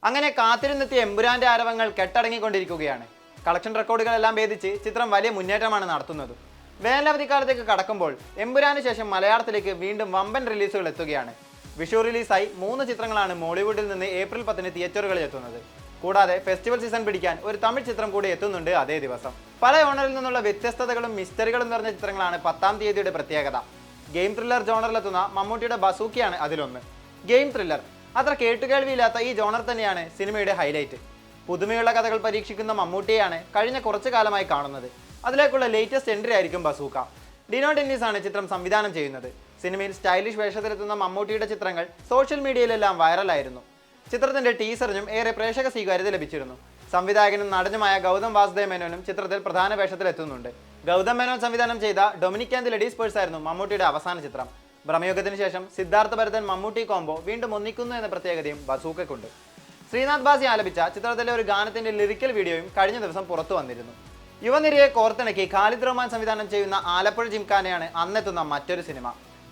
അങ്ങനെ കാത്തിരുന്നെത്തിയ എമ്പുരാന്റെ ആരവങ്ങൾ കെട്ടടങ്ങിക്കൊണ്ടിരിക്കുകയാണ്. കളക്ഷൻ റെക്കോർഡുകളെല്ലാം ഭേദിച്ച് ചിത്രം വലിയ മുന്നേറ്റമാണ് നടത്തുന്നത്. വേനലവധിക്കാലത്തേക്ക് കടക്കുമ്പോൾ എമ്പുരാന് ശേഷം മലയാളത്തിലേക്ക് വീണ്ടും വമ്പൻ റിലീസുകൾ എത്തുകയാണ്. വിഷു റിലീസായി 3 ചിത്രങ്ങളാണ് മോളിവുഡിൽ നിന്ന് ഏപ്രിൽ 10 തിയേറ്ററുകളിൽ എത്തുന്നത്. കൂടാതെ ഫെസ്റ്റിവൽ സീസൺ പിടിക്കാൻ ഒരു തമിഴ് ചിത്രം കൂടി എത്തുന്നുണ്ട് അതേ ദിവസം. പല ഓണറിൽ നിന്നുള്ള വ്യത്യസ്തതകളും മിസ്റ്ററികളും നിറഞ്ഞ ചിത്രങ്ങളാണ് 10-ാം തീയതിയുടെ പ്രത്യേകത. ഗെയിം ത്രില്ലർ ജോണറിലെത്തുന്ന മമ്മൂട്ടിയുടെ ബസൂക്കിയാണ് അതിലൊന്ന്. ഗെയിം ത്രില്ലർ അത്ര കേട്ടുകേൾവിയില്ലാത്ത ഈ ജോണർ തന്നെയാണ് സിനിമയുടെ ഹൈലൈറ്റ്. പുതുമയുള്ള കഥകൾ പരീക്ഷിക്കുന്ന മമ്മൂട്ടിയെയാണ് കഴിഞ്ഞ കുറച്ചു കാലമായി കാണുന്നത്. അതിലേക്കുള്ള ലേറ്റസ്റ്റ് എൻട്രി ആയിരിക്കും ബസൂക്ക. ഡിനോ ഡെന്നിസ് ആണ് ചിത്രം സംവിധാനം ചെയ്യുന്നത്. സിനിമയിൽ സ്റ്റൈലിഷ് വേഷത്തിലെത്തുന്ന മമ്മൂട്ടിയുടെ ചിത്രങ്ങൾ സോഷ്യൽ മീഡിയയിലെല്ലാം വൈറലായിരുന്നു. ചിത്രത്തിന്റെ ടീസറിനും ഏറെ പ്രേക്ഷക സ്വീകാര്യത ലഭിച്ചിരുന്നു. സംവിധായകനും നടനുമായ ഗൗതം വാസുദേവ് മേനോനും ചിത്രത്തിൽ പ്രധാന വേഷത്തിലെത്തുന്നുണ്ട്. ഗൗതം മേനോൻ സംവിധാനം ചെയ്ത Dominic and the ladies purse ആയിരുന്നു മമ്മൂട്ടിയുടെ അവസാന ചിത്രം. ഭ്രമയുഗത്തിന് ശേഷം സിദ്ധാർത്ഥ ഭരതൻ മമ്മൂട്ടി കോംബോ വീണ്ടും ഒന്നിക്കുന്നു എന്ന പ്രത്യേകതയും ബസൂക്കയ്ക്കുണ്ട്. ശ്രീനാഥ് ബാസി ആലപിച്ച ചിത്രത്തിലെ ഒരു ഗാനത്തിന്റെ ലിറിക്കൽ വീഡിയോയും കഴിഞ്ഞ ദിവസം പുറത്തു വന്നിരുന്നു. യുവനിരയെ കോർത്തിണക്കി ഖാലിദ് റഹ്മാൻ സംവിധാനം ചെയ്യുന്ന ആലപ്പുഴ ജിംഖാനയാണ് അന്നെത്തുന്ന മറ്റൊരു സിനിമ.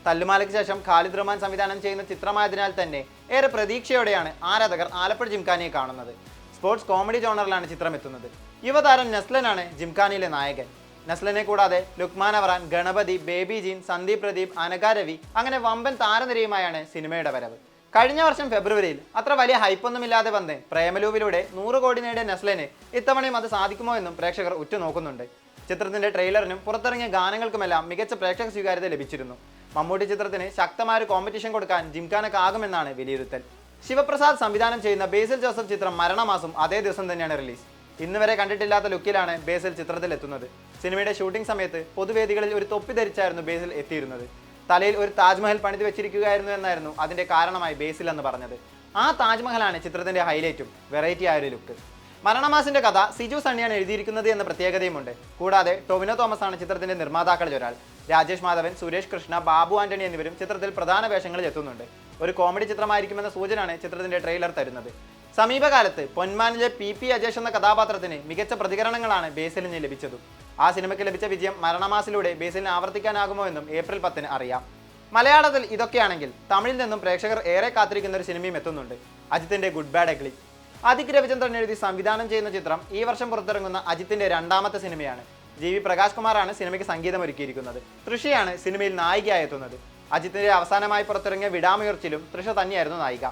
തല്ലുമാലയ്ക്ക് ശേഷം ഖാലിദ് റഹ്മാൻ സംവിധാനം ചെയ്യുന്ന ചിത്രമായതിനാൽ തന്നെ ഏറെ പ്രതീക്ഷയോടെയാണ് ആരാധകർ ആലപ്പുഴ ജിംഖാനയെ കാണുന്നത്. സ്പോർട്സ് കോമഡി ജോണറിലാണ് ചിത്രം എത്തുന്നത്. യുവതാരം നസ്ലനാണ് ജിംഖാനയിലെ നായകൻ. നസ്ലനെ കൂടാതെ ലുക്മാൻ അവറാൻ, ഗണപതി, ബേബി ജീൻ, സന്ദീപ് പ്രദീപ്, അനഘ രവി അങ്ങനെ വമ്പൻ താരനിരയുമായാണ് സിനിമയുടെ വരവ്. കഴിഞ്ഞ വർഷം ഫെബ്രുവരിയിൽ അത്ര വലിയ ഹൈപ്പൊന്നുമില്ലാതെ വന്ന് പ്രേമലൂവിലൂടെ 100 കോടി നേടിയ നസ്ലന് ഇത്തവണയും അത് സാധിക്കുമോ എന്നും പ്രേക്ഷകർ ഉറ്റുനോക്കുന്നുണ്ട്. ചിത്രത്തിന്റെ ട്രെയിലറിനും പുറത്തിറങ്ങിയ ഗാനങ്ങൾക്കുമെല്ലാം മികച്ച പ്രേക്ഷക സ്വീകാര്യത ലഭിച്ചിരുന്നു. മമ്മൂട്ടി ചിത്രത്തിന് ശക്തമായ ഒരു കോമ്പറ്റീഷൻ കൊടുക്കാൻ ജിംഖാനക്കാകുമെന്നാണ് വിലയിരുത്തൽ. ശിവപ്രസാദ് സംവിധാനം ചെയ്യുന്ന ബേസിൽ ജോസഫ് ചിത്രം മരണമാസം അതേ ദിവസം തന്നെയാണ് റിലീസ്. ഇന്ന് വരെ കണ്ടിട്ടില്ലാത്ത ലുക്കിലാണ് ബേസിൽ ചിത്രത്തിൽ എത്തുന്നത്. സിനിമയുടെ ഷൂട്ടിംഗ് സമയത്ത് പൊതുവേദികളിൽ ഒരു തൊപ്പി ധരിച്ചായിരുന്നു ബേസിൽ എത്തിയിരുന്നത്. തലയിൽ ഒരു താജ്മഹൽ പണിത് വെച്ചിരിക്കുകയായിരുന്നു എന്നായിരുന്നു അതിന്റെ കാരണമായി ബേസിൽ എന്ന് പറഞ്ഞത്. ആ താജ്മഹലാണ് ചിത്രത്തിന്റെ ഹൈലൈറ്റും വെറൈറ്റി ആയൊരു ലുക്ക്. മരണമാസിന്റെ കഥ സിജു സണ്ണിയാണ് എഴുതിയിരിക്കുന്നത് എന്ന പ്രത്യേകതയുമുണ്ട്. കൂടാതെ ടൊവിനോ തോമസ് ആണ് ചിത്രത്തിന്റെ നിർമ്മാതാക്കളിൽ ഒരാൾ. രാജേഷ് മാധവൻ, സുരേഷ് കൃഷ്ണ, ബാബു ആന്റണി എന്നിവരും ചിത്രത്തിൽ പ്രധാന വേഷങ്ങളിൽ എത്തുന്നുണ്ട്. ഒരു കോമഡി ചിത്രമായിരിക്കുമെന്ന സൂചനയാണ് ചിത്രത്തിന്റെ ട്രെയിലർ തരുന്നത്. സമീപകാലത്ത് പൊന്മാനിലെ പി അജേഷ് എന്ന കഥാപാത്രത്തിന് മികച്ച പ്രതികരണങ്ങളാണ് ബേസിലിന് ലഭിച്ചതും. ആ സിനിമയ്ക്ക് ലഭിച്ച വിജയം മരണമാസിലൂടെ ബേസിലിന് ആവർത്തിക്കാനാകുമോ എന്നും ഏപ്രിൽ 10 അറിയാം. മലയാളത്തിൽ ഇതൊക്കെയാണെങ്കിൽ തമിഴിൽ നിന്നും പ്രേക്ഷകർ ഏറെ കാത്തിരിക്കുന്ന ഒരു സിനിമയും എത്തുന്നുണ്ട്. അജിത്തിന്റെ Good Bad Ugly. Adhik Ravichandran എഴുതി സംവിധാനം ചെയ്യുന്ന ചിത്രം ഈ വർഷം പുറത്തിറങ്ങുന്ന അജിത്തിന്റെ 2ാമത്തെ സിനിമയാണ്. ജി വി പ്രകാശ് കുമാറാണ് സിനിമയ്ക്ക് സംഗീതമൊരുക്കിയിരിക്കുന്നത്. തൃഷയാണ് സിനിമയിൽ നായികയായി എത്തുന്നത്. അജിത്തിന്റെ അവസാനമായി പുറത്തിറങ്ങിയ വിടാമുയർച്ചിലും തൃഷ തന്നെയായിരുന്നു നായിക.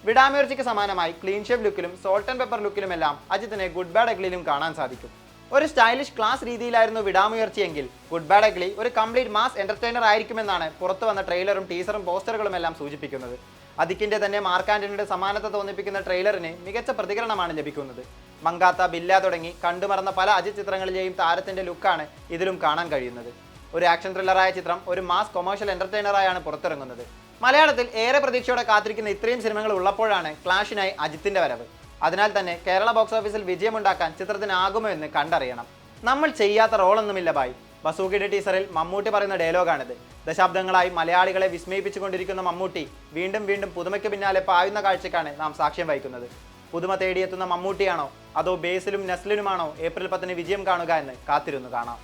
വിടാമുയർച്ചിക്ക് സമാനമായി ക്ലീൻ ഷേവ് ലുക്കിലും സോൾട്ട് ആൻഡ് പെപ്പർ ലുക്കിലുമെല്ലാം അജിത്തിനെ ഗുഡ് ബാഡ് അഗ്ലിയിലും കാണാൻ സാധിക്കും. ഒരു സ്റ്റൈലിഷ് ക്ലാസ് രീതിയിലായിരുന്നു വിടാമുയർച്ചിയെങ്കിൽ ഗുഡ് ബാഡ് അഗ്ലി ഒരു കംപ്ലീറ്റ് മാസ് എന്റർടൈനർ ആയിരിക്കുമെന്നാണ് പുറത്തു വന്ന ട്രെയിലറും ടീസറും പോസ്റ്ററുകളും എല്ലാം സൂചിപ്പിക്കുന്നത്. അതിക്കിന്റെ തന്നെ മാർക്ക് ആന്റണിയുടെ സമാനത തോന്നിപ്പിക്കുന്ന ട്രെയിലറിന് മികച്ച പ്രതികരണമാണ് ലഭിക്കുന്നത്. മങ്കാത്ത, ബില്ല തുടങ്ങി കണ്ടുമറന്ന പല അജിത് ചിത്രങ്ങളിലെയും താരത്തിന്റെ ലുക്കാണ് ഇതിലും കാണാൻ കഴിയുന്നത്. ഒരു ആക്ഷൻ ത്രില്ലറായ ചിത്രം ഒരു മാസ് കൊമേഴ്ഷ്യൽ എന്റർടൈനറായാണ് പുറത്തിറങ്ങുന്നത്. മലയാളത്തിൽ ഏറെ പ്രതീക്ഷയോടെ കാത്തിരിക്കുന്ന ഇത്രയും സിനിമകൾ ഉള്ളപ്പോഴാണ് ക്ലാഷിനായി അജിത്തിന്റെ വരവ്. അതിനാൽ തന്നെ കേരള ബോക്സ് ഓഫീസിൽ വിജയമുണ്ടാക്കാൻ ചിത്രത്തിനാകുമോ എന്ന് കണ്ടറിയണം. നമ്മൾ ചെയ്യാത്ത റോളൊന്നുമില്ല ബായ്. ബസൂക്കിയുടെ ടീസറിൽ മമ്മൂട്ടി പറയുന്ന ഡയലോഗാണിത്. ദശാബ്ദങ്ങളായി മലയാളികളെ വിസ്മയിപ്പിച്ചുകൊണ്ടിരിക്കുന്ന മമ്മൂട്ടി വീണ്ടും വീണ്ടും പുതുമയ്ക്ക് പിന്നാലെ പായുന്ന കാഴ്ചയ്ക്കാണ് നാം സാക്ഷ്യം വഹിക്കുന്നത്. പുതുമ തേടിയെത്തുന്ന മമ്മൂട്ടിയാണോ അതോ ബേസിലും നസ്ലിനുമാണോ ഏപ്രിൽ 10 വിജയം കാണുക എന്ന് കാത്തിരുന്നു കാണാം.